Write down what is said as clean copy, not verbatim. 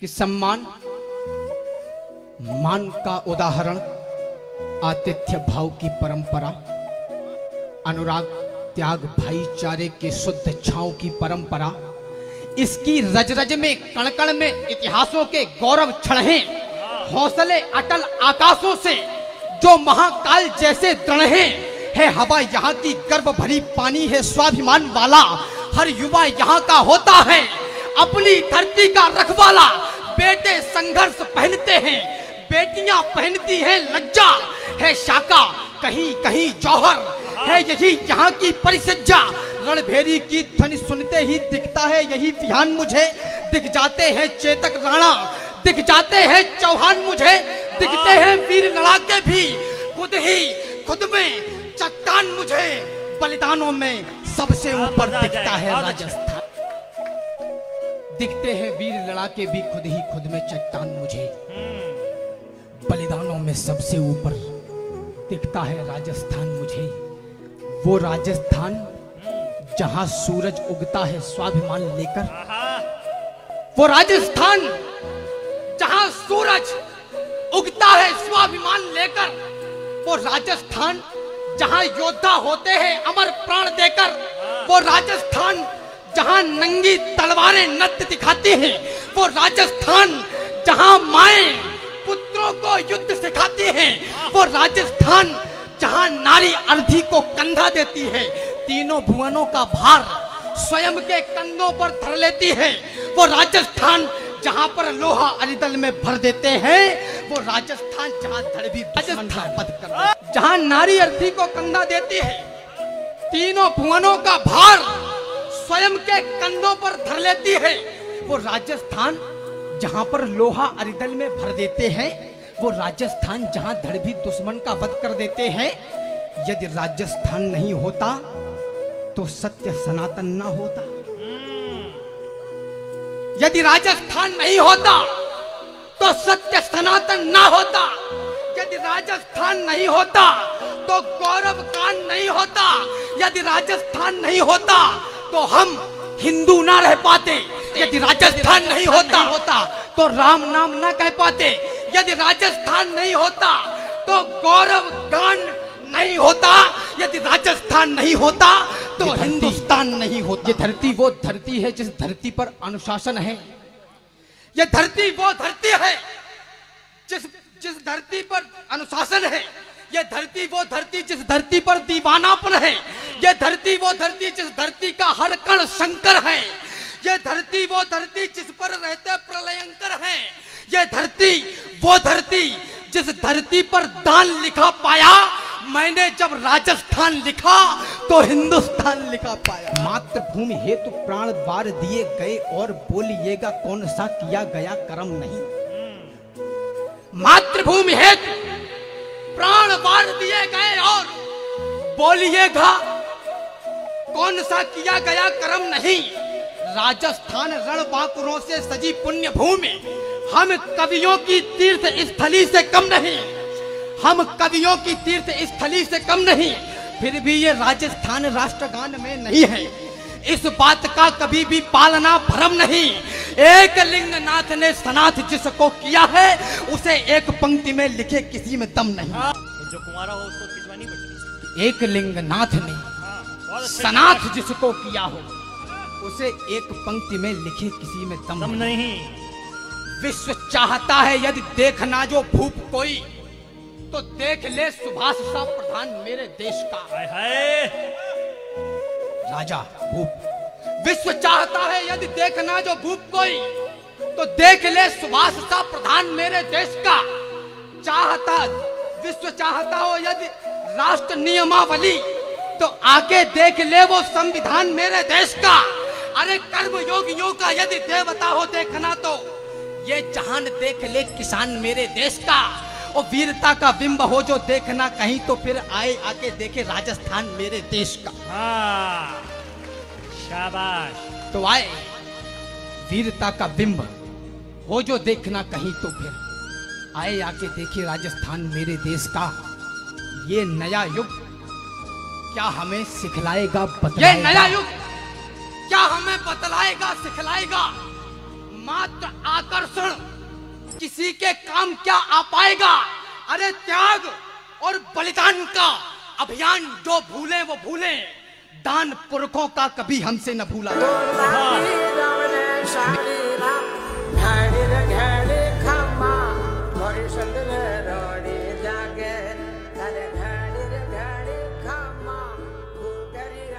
कि सम्मान मान का उदाहरण, आतिथ्य भाव की परंपरा, अनुराग त्याग भाईचारे के शुद्ध छांव की परंपरा, इसकी रज रज में कण कण में इतिहासों के गौरव छड़े, हौसले अटल आकाशों से जो महाकाल जैसे दृढ़ है हवा यहाँ की गर्व भरी पानी है स्वाभिमान वाला, हर युवा यहाँ का होता है अपनी धरती का रखवाला। बेटे संघर्ष पहनते हैं, बेटियां पहनती हैं लज्जा, है शाका कहीं कहीं जौहर, है यही यहाँ की परिसज्जा। रणभेरी की ध्वनि सुनते ही दिखता है यही विहान मुझे, दिख जाते हैं चेतक राणा, दिख जाते हैं चौहान मुझे, दिखते हैं वीर लड़ाके भी खुद में चट्टान मुझे, बलिदानों में सबसे ऊपर दिखता है राजस्थान। दिखते हैं वीर लड़ाके भी खुद में चट्टान मुझे, बलिदानों में सबसे ऊपर दिखता है राजस्थान मुझे। वो राजस्थान जहां सूरज उगता है स्वाभिमान लेकर, वो राजस्थान जहां सूरज उगता है स्वाभिमान लेकर, वो राजस्थान जहां योद्धा होते हैं अमर प्राण देकर, वो राजस्थान जहां नंगी तलवारें नृत्य दिखाती हैं, वो राजस्थान जहां माएं पुत्रों को युद्ध सिखाती हैं, वो राजस्थान जहां नारी अर्धी को कंधा देती है, तीनों भुवनों का भार स्वयं के कंधों पर धर लेती है, वो राजस्थान जहां पर लोहा अरिदल में भर देते हैं, वो राजस्थान जहां धड़बी दुश्मन का वध कर, जहां नारी अर्थी को कंधा देती है, तीनों भुवनों का भार स्वयं के कंधों पर धर लेती है, वो राजस्थान जहां पर लोहा अरिदल में भर देते हैं, वो राजस्थान जहां धड़बी दुश्मन का वध कर देते हैं। यदि राजस्थान नहीं होता तो सत्य सनातन ना होता, यदि राजस्थान नहीं होता तो सत्य सनातन ना होता, यदि राजस्थान नहीं होता तो गौरव कांड नहीं होता, यदि राजस्थान नहीं होता तो हम हिंदू ना रह पाते, यदि राजस्थान नहीं होता तो राम नाम ना कह पाते, यदि राजस्थान नहीं होता तो गौरव गान नहीं होता, यदि राजस्थान नहीं होता तो हिंदुस्तान नहीं होता। ये धरती वो धरती है जिस धरती पर अनुशासन है, ये धरती वो धरती है जिस धरती पर अनुशासन है, ये धरती वो धरती जिस धरती पर दीवानापन है, ये धरती वो धरती जिस धरती का हर कण शंकर है, ये धरती वो धरती जिस पर रहते प्रलयंकर है, ये धरती वो धरती जिस धरती पर दान लिखा पाया मैंने, जब राजस्थान लिखा तो हिंदुस्तान लिखा पाया। मातृभूमि हेतु प्राण वार दिए गए और बोलिएगा कौन सा किया गया कर्म नहीं। मातृभूमि हेतु प्राण वार दिए गए और बोलिएगा कौन सा किया गया कर्म नहीं। राजस्थान रणबांकुरों से सजी पुण्य भूमि, हम कवियों की तीर्थ स्थली से कम नहीं, हम कवियों की तीर्थ स्थली से कम नहीं, फिर भी ये राजस्थान राष्ट्रगान में नहीं है। इस बात का कभी भी पालना भ्रम नहीं। एक लिंगनाथ ने सनाथ जिसको किया है उसे एक पंक्ति में लिखे किसी में दम नहीं। जो कुंवारा हो उसको खिंचवानी पड़ती है। एक लिंगनाथ ने सनाथ जिसको किया हो उसे एक पंक्ति में लिखे किसी में दम नहीं। विश्व चाहता है यदि देखना जो भूप कोई तो देख ले सुभाष सा प्रधान मेरे देश का। हाय हाय। राजा भूप। विश्व चाहता है यदि देखना जो भूप कोई तो देख ले सुभाष सा प्रधान मेरे देश का। चाहता विश्व चाहता हो यदि राष्ट्र नियमावली तो आके देख ले वो संविधान मेरे देश का। अरे कर्म योगियों का यदि देवता हो देखना तो ये जहान देख ले किसान मेरे देश का। और वीरता का बिंब हो जो देखना कहीं तो फिर आए आके देखे राजस्थान मेरे देश का। हाँ, शाबाश। तो आए वीरता का बिंब हो जो देखना कहीं तो फिर आए आके देखे राजस्थान मेरे देश का। ये नया युग क्या हमें सिखलाएगा बतलाएगा? ये नया युग क्या हमें बतलाएगा सिखलाएगा? मात्र आकर्षण किसी के काम क्या आ पाएगा। अरे त्याग और बलिदान का अभियान जो भूले वो भूले, दान पुरखों का कभी हमसे न भूला।